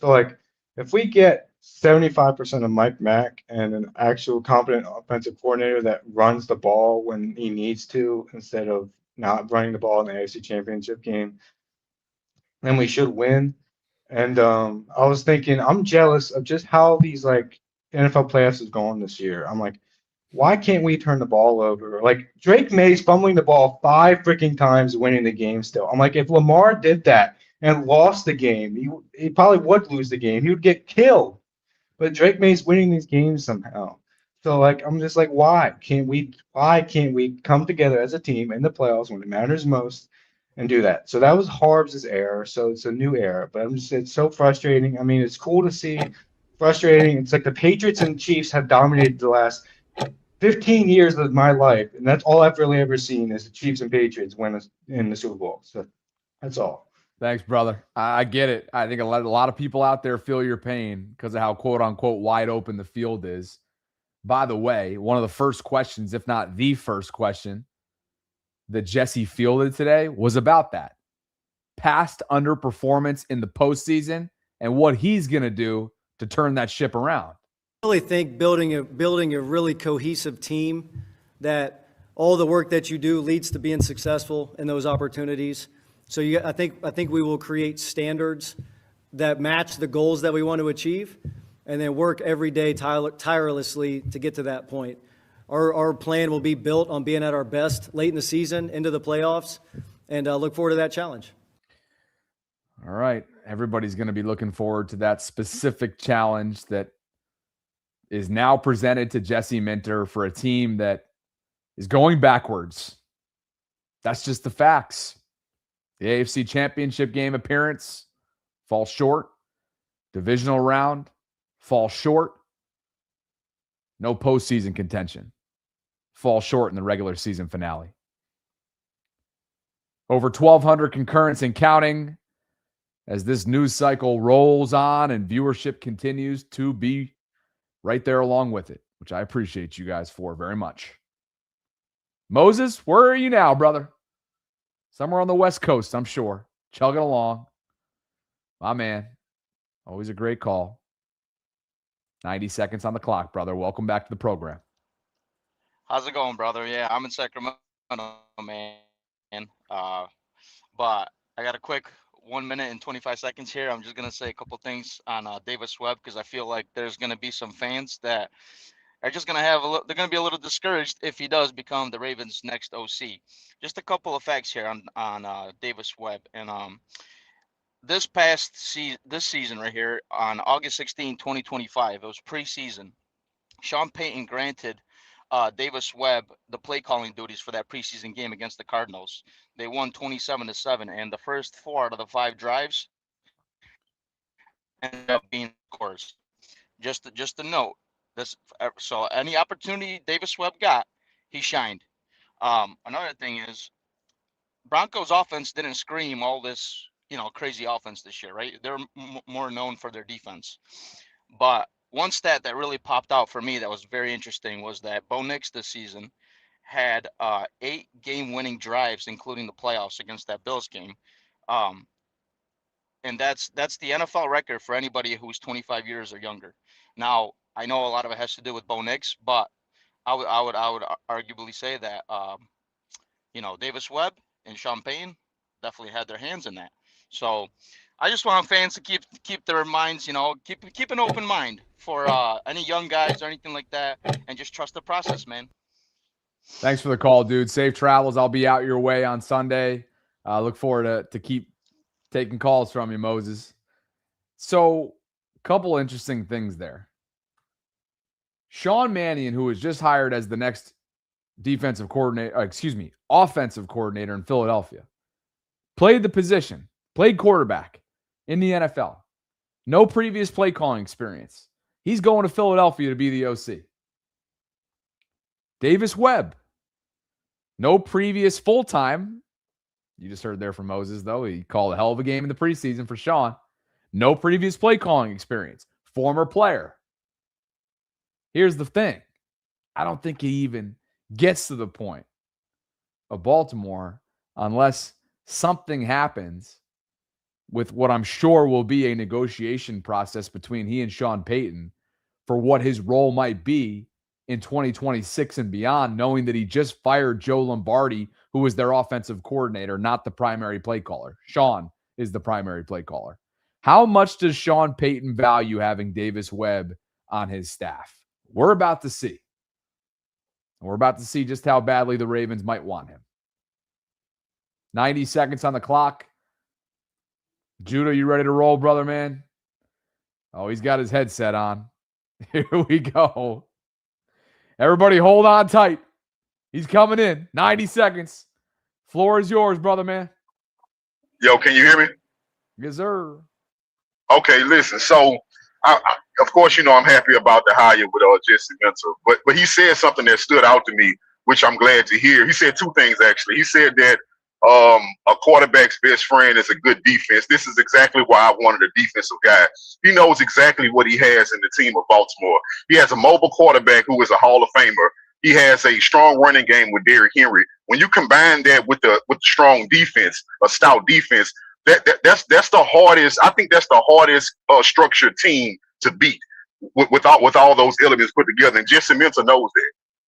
So like if we get 75% of Mike Mack and an actual competent offensive coordinator that runs the ball when he needs to instead of not running the ball in the AFC Championship game, then we should win. And I was thinking, I'm jealous of just how these like NFL playoffs is going this year. I'm like, why can't we turn the ball over? Like Drake May's fumbling the ball 5 freaking times, winning the game still. I'm like, if Lamar did that and lost the game, he probably would lose the game. He would get killed. But Drake May's winning these games somehow. So like, I'm just like, why can't we come together as a team in the playoffs when it matters most and do that? So that was Harbs' error. So it's a new era, but it's so frustrating. I mean, it's cool to see. Frustrating. It's like the Patriots and Chiefs have dominated the last 15 years of my life, and that's all I've really ever seen is the Chiefs and Patriots win in the Super Bowl. So that's all. Thanks, brother. I get it. I think a lot of people out there feel your pain because of how quote-unquote wide open the field is. By the way, one of the first questions, if not the first question, that Jesse fielded today was about that. Past underperformance in the postseason and what he's going to do to turn that ship around. I really think building a really cohesive team that all the work that you do leads to being successful in those opportunities. So I think we will create standards that match the goals that we want to achieve, and then work every day tirelessly to get to that point. Our plan will be built on being at our best late in the season, into the playoffs, and look forward to that challenge. All right. Everybody's going to be looking forward to that specific challenge that is now presented to Jesse Minter for a team that is going backwards. That's just the facts. The AFC Championship game appearance falls short. Divisional round falls short. No postseason contention. Falls short in the regular season finale. Over 1,200 concurrents and counting as this news cycle rolls on and viewership continues to be right there along with it, which I appreciate you guys for very much. Moses, where are you now, brother? Somewhere on the West Coast, I'm sure. Chugging along. My man. Always a great call. 90 seconds on the clock, brother. Welcome back to the program. How's it going, brother? Yeah, I'm in Sacramento, man. But I got a quick 1 minute and 25 seconds here. I'm just going to say a couple things on Davis Webb, because I feel like there's going to be some fans that are just going to they're going to be a little discouraged if he does become the Ravens' next OC. Just a couple of facts here on Davis Webb. And this season right here, on August 16, 2025, it was preseason. Sean Payton granted Davis Webb the play calling duties for that preseason game against the Cardinals. They won 27-7, and the first 4 out of the 5 drives ended up being scores. Just a note. So any opportunity Davis Webb got, he shined. Another thing is, Broncos offense didn't scream all this, crazy offense this year, right? They're more known for their defense. But one stat that really popped out for me that was very interesting was that Bo Nix this season had 8 game-winning drives, including the playoffs against that Bills game. And that's the NFL record for anybody who's 25 years or younger. Now, I know a lot of it has to do with Bo Nix, but I would arguably say that Davis Webb and Sean Payton definitely had their hands in that. So I just want fans to keep their minds, keep an open mind for any young guys or anything like that, and just trust the process, man. Thanks for the call, dude. Safe travels. I'll be out your way on Sunday. Look forward to keep taking calls from you, Moses. So, couple interesting things there. Shawn Mannion, who was just hired as the next offensive coordinator in Philadelphia, played the position, played quarterback in the NFL. No previous play calling experience. He's going to Philadelphia to be the OC. Davis Webb, no previous full-time. You just heard there from Moses, though. He called a hell of a game in the preseason for Shawn. No previous play calling experience. Former player. Here's the thing. I don't think he even gets to the point of Baltimore unless something happens with what I'm sure will be a negotiation process between he and Sean Payton for what his role might be in 2026 and beyond, knowing that he just fired Joe Lombardi, who was their offensive coordinator, not the primary play caller. Sean is the primary play caller. How much does Sean Payton value having Davis Webb on his staff? We're about to see. We're about to see just how badly the Ravens might want him. 90 seconds on the clock. Judah, you ready to roll, brother, man? Oh, he's got his headset on. Here we go. Everybody hold on tight. He's coming in. 90 seconds. Floor is yours, brother, man. Yo, can you hear me? Yes, sir. Okay, listen. So, of course, I'm happy about the hire with Jesse Minter. But he said something that stood out to me, which I'm glad to hear. He said two things, actually. He said that a quarterback's best friend is a good defense. This is exactly why I wanted a defensive guy. He knows exactly what he has in the team of Baltimore. He has a mobile quarterback who is a Hall of Famer. He has a strong running game with Derrick Henry. When you combine that with the strong defense, a stout defense, that's the hardest. I think that's the hardest structured team to beat with all those elements put together. And Jesse Minter knows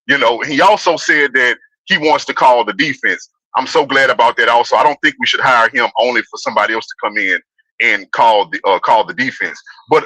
that. He also said that he wants to call the defense. I'm so glad about that. Also, I don't think we should hire him only for somebody else to come in and call the defense. But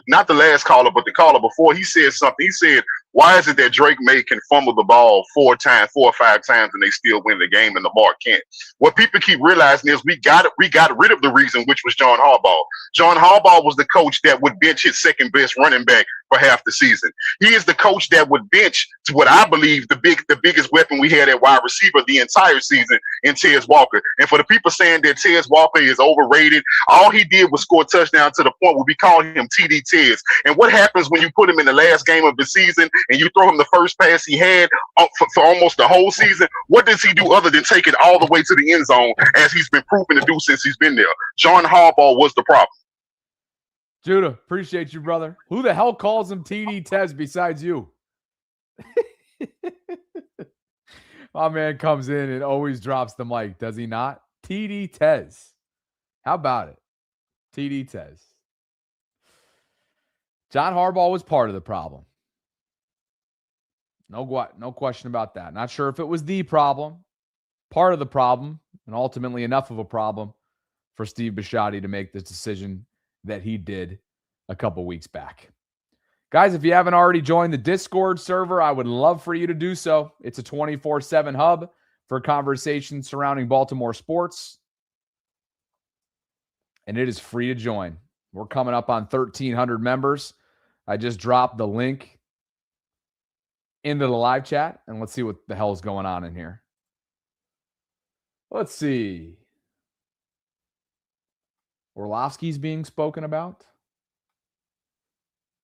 not the last caller, but the caller before, he said something. He said, "Why is it that Drake May can fumble the ball 4 or 5 times and they still win the game and Lamar can't?" What people keep realizing is we got rid of the reason, which was John Harbaugh. John Harbaugh was the coach that would bench his second best running back for half the season. He is the coach that would bench to what I believe the biggest weapon we had at wide receiver the entire season in Tez Walker. And for the people saying that Tez Walker is overrated, all he did was score a touchdown to the point where we call him TD Tez. And what happens when you put him in the last game of the season and you throw him the first pass he had for almost the whole season? What does he do other than take it all the way to the end zone, as he's been proven to do since he's been there? John Harbaugh was the problem. Judah, appreciate you, brother. Who the hell calls him TD Tez besides you? My man comes in and always drops the mic, does he not? TD Tez. How about it? TD Tez. John Harbaugh was part of the problem. No question about that. Not sure if it was the problem, part of the problem, and ultimately enough of a problem for Steve Bisciotti to make this decision that he did a couple weeks back. Guys, if you haven't already joined the Discord server, I would love for you to do so. It's a 24/7 hub for conversations surrounding Baltimore sports, and it is free to join. We're coming up on 1,300 members. I just dropped the link into the live chat, and let's see what the hell is going on in here. Let's see. Orlovsky's being spoken about.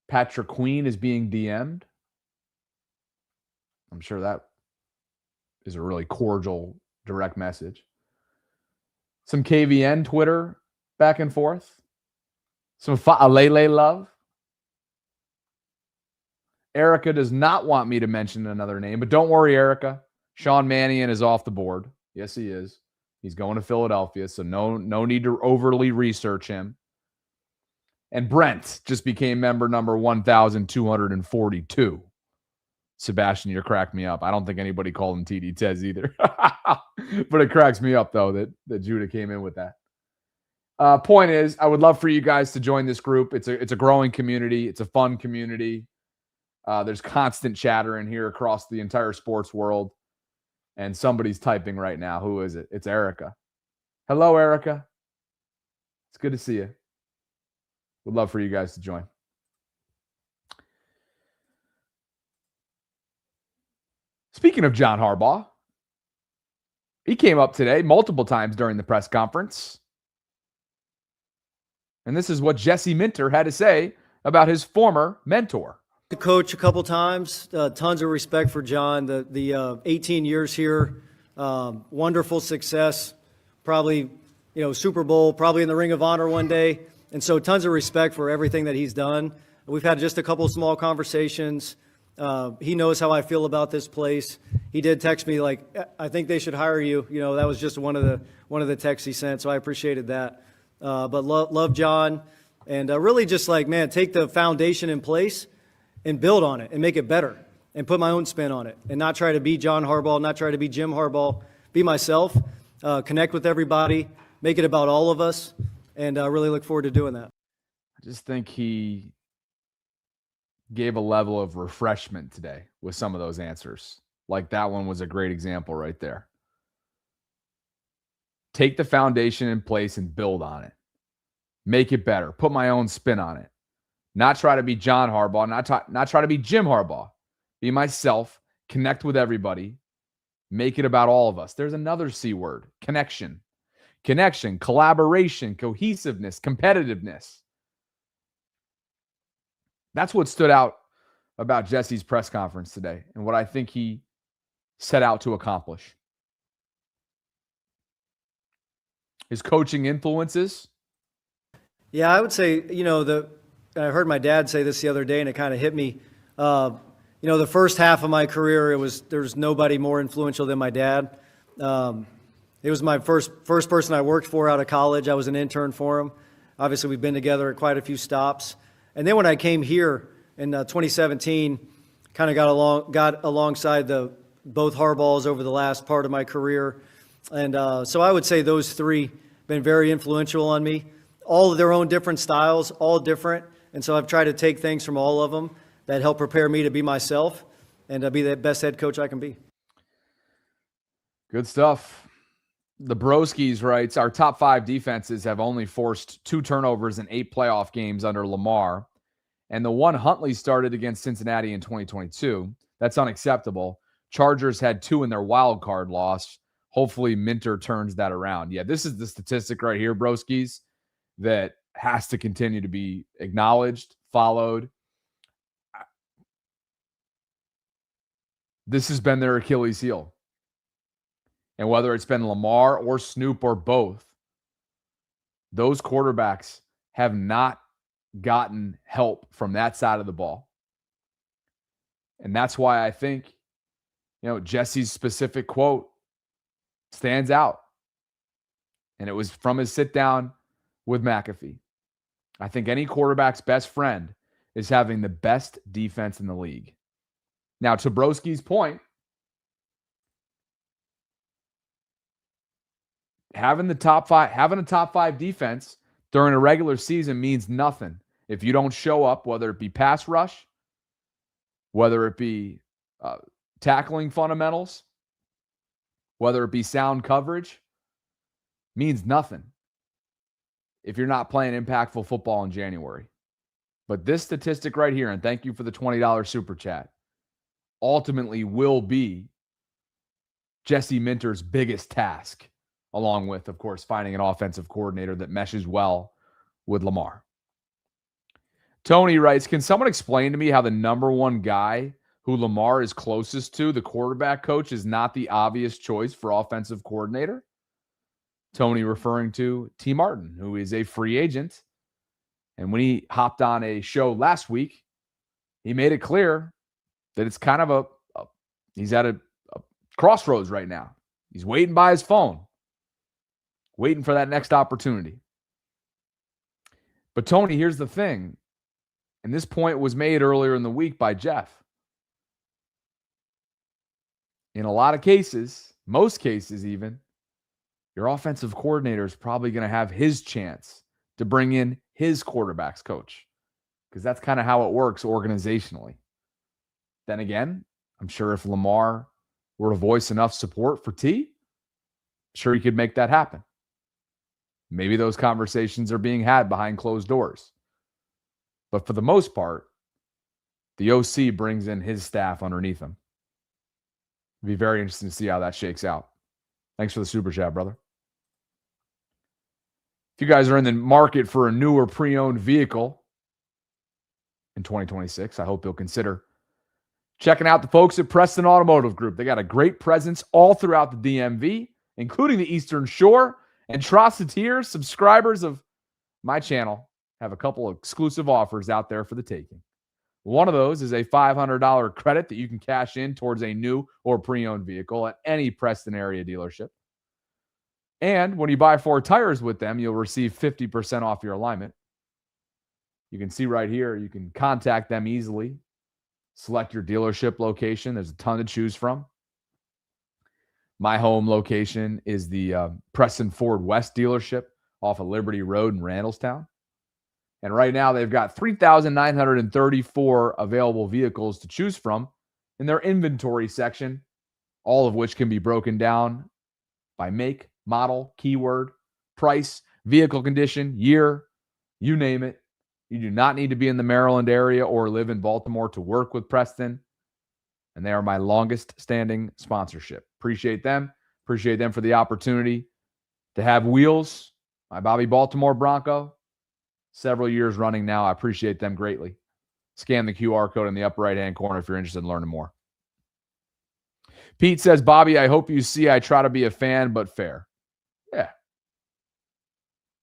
Patrick Queen is being DM'd. I'm sure that is a really cordial, direct message. Some KVN Twitter back and forth. Some Alele love. Erica does not want me to mention another name, but don't worry, Erica. Shawn Mannion is off the board. Yes, he is. He's going to Philadelphia, so no need to overly research him. And Brent just became member number 1,242. Sebastian, you're cracking me up. I don't think anybody called him TD Tez either. But it cracks me up, though, that Judah came in with that. Point is, I would love for you guys to join this group. It's a growing community. It's a fun community. There's constant chatter in here across the entire sports world. And somebody's typing right now. Who is it? It's Erica. Hello, Erica. It's good to see you. Would love for you guys to join. Speaking of John Harbaugh, he came up today multiple times during the press conference. And this is what Jesse Minter had to say about his former mentor. The coach a couple times, tons of respect for John. The 18 years here, wonderful success, probably Super Bowl, probably in the Ring of Honor one day. And so tons of respect for everything that he's done. We've had just a couple small conversations. He knows how I feel about this place. He did text me like, I think they should hire you. That was just one of the texts he sent, so I appreciated that. But love John, and really just take the foundation in place and build on it and make it better and put my own spin on it and not try to be John Harbaugh, not try to be Jim Harbaugh, be myself, connect with everybody, make it about all of us, and really look forward to doing that. I just think he gave a level of refreshment today with some of those answers. Like that one was a great example right there. Take the foundation in place and build on it. Make it better. Put my own spin on it. Not try to be John Harbaugh, not try to be Jim Harbaugh. Be myself, connect with everybody, make it about all of us. There's another C word, connection. Connection, collaboration, cohesiveness, competitiveness. That's what stood out about Jesse's press conference today and what I think he set out to accomplish. His coaching influences. Yeah, I would say, I heard my dad say this the other day and it kind of hit me. The first half of my career, there's nobody more influential than my dad. It was my first person I worked for out of college. I was an intern for him. Obviously, we've been together at quite a few stops. And then when I came here in 2017, kind of got alongside both Harbaughs over the last part of my career. And so I would say those three been very influential on me. All of their own different styles, all different. And so I've tried to take things from all of them that help prepare me to be myself and to be the best head coach I can be. Good stuff. The Broskis writes, our top 5 defenses have only forced 2 turnovers in 8 playoff games under Lamar. And the one Huntley started against Cincinnati in 2022. That's unacceptable. Chargers had 2 in their wild card loss. Hopefully Minter turns that around. Yeah, this is the statistic right here, Broskis, that has to continue to be acknowledged, followed. This has been their Achilles heel. And whether it's been Lamar or Snoop or both, those quarterbacks have not gotten help from that side of the ball. And that's why I think, Jesse's specific quote stands out. And it was from his sit down with McAfee. I think any quarterback's best friend is having the best defense in the league. Now, to Broski's point, having a top 5 defense during a regular season means nothing if you don't show up, whether it be pass rush, whether it be tackling fundamentals, whether it be sound coverage, means nothing if you're not playing impactful football in January. But this statistic right here, and thank you for the $20 super chat, ultimately will be Jesse Minter's biggest task, along with, of course, finding an offensive coordinator that meshes well with Lamar. Tony writes, can someone explain to me how the number one guy who Lamar is closest to, the quarterback coach, is not the obvious choice for offensive coordinator? Tony referring to T. Martin, who is a free agent. And when he hopped on a show last week, he made it clear that it's kind of he's at a crossroads right now. He's waiting by his phone, waiting for that next opportunity. But Tony, here's the thing, and this point was made earlier in the week by Jeff. In a lot of cases, most cases even, your offensive coordinator is probably going to have his chance to bring in his quarterback's coach, because that's kind of how it works organizationally. Then again, I'm sure if Lamar were to voice enough support for T, I'm sure he could make that happen. Maybe those conversations are being had behind closed doors. But for the most part, the OC brings in his staff underneath him. It'd be very interesting to see how that shakes out. Thanks for the super chat, brother. If you guys are in the market for a new or pre-owned vehicle in 2026, I hope you'll consider checking out the folks at Preston Automotive Group. They got a great presence all throughout the DMV, including the Eastern Shore. And Trosseteers, subscribers of my channel, have a couple of exclusive offers out there for the taking. One of those is a $500 credit that you can cash in towards a new or pre-owned vehicle at any Preston area dealership. And when you buy 4 tires with them, you'll receive 50% off your alignment. You can see right here, you can contact them easily. Select your dealership location. There's a ton to choose from. My home location is the Preston Ford West dealership off of Liberty Road in Randallstown. And right now they've got 3,934 available vehicles to choose from in their inventory section, all of which can be broken down by make, model, keyword, price, vehicle condition, year, you name it. You do not need to be in the Maryland area or live in Baltimore to work with Preston. And they are my longest standing sponsorship. Appreciate them. Appreciate them for the opportunity to have wheels. My Bobby Baltimore Bronco, several years running now. I appreciate them greatly. Scan the QR code in the upper right-hand corner if you're interested in learning more. Pete says, Bobby, I hope you see I try to be a fan, but fair. Yeah.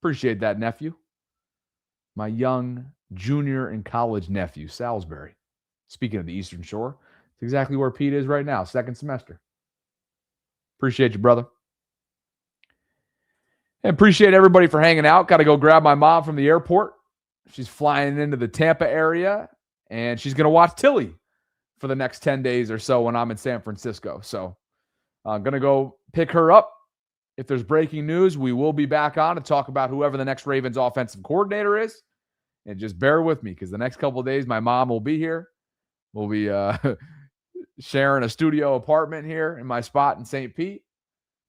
Appreciate that, nephew. My young junior and college nephew, Salisbury. Speaking of the Eastern Shore, it's exactly where Pete is right now, second semester. Appreciate you, brother. And appreciate everybody for hanging out. Got to go grab my mom from the airport. She's flying into the Tampa area, and she's going to watch Tilly for the next 10 days or so when I'm in San Francisco. So I'm going to go pick her up. If there's breaking news, we will be back on to talk about whoever the next Ravens offensive coordinator is. And just bear with me because the next couple of days, my mom will be here. We'll be sharing a studio apartment here in my spot in St. Pete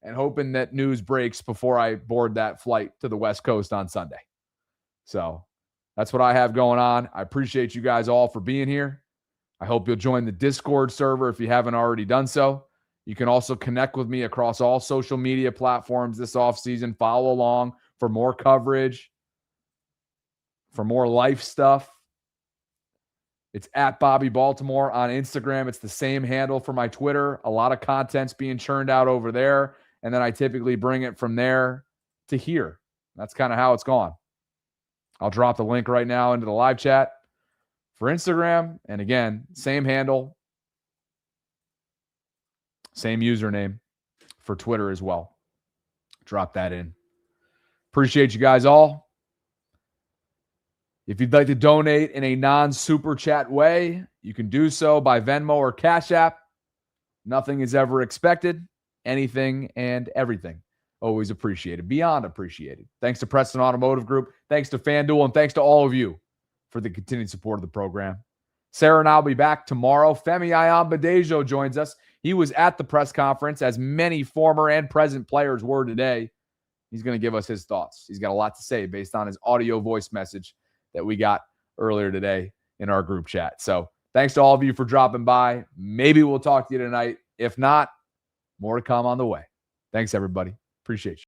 and hoping that news breaks before I board that flight to the West Coast on Sunday. So that's what I have going on. I appreciate you guys all for being here. I hope you'll join the Discord server if you haven't already done so. You can also connect with me across all social media platforms this offseason. Follow along for more coverage, for more life stuff. It's at Bobby Baltimore on Instagram. It's the same handle for my Twitter. A lot of content's being churned out over there. And then I typically bring it from there to here. That's kind of how it's gone. I'll drop the link right now into the live chat for Instagram. And again, same handle, same username for Twitter as well. Drop that in. Appreciate you guys all. If you'd like to donate in a non-super chat way, you can do so by Venmo or Cash App. Nothing is ever expected. Anything and everything. Always appreciated. Beyond appreciated. Thanks to Preston Automotive Group. Thanks to FanDuel. And thanks to all of you for the continued support of the program. Sarah and I will be back tomorrow. Femi Ayambadejo joins us. He was at the press conference, as many former and present players were today. He's going to give us his thoughts. He's got a lot to say based on his audio voice message that we got earlier today in our group chat. So thanks to all of you for dropping by. Maybe we'll talk to you tonight. If not, more to come on the way. Thanks, everybody. Appreciate you.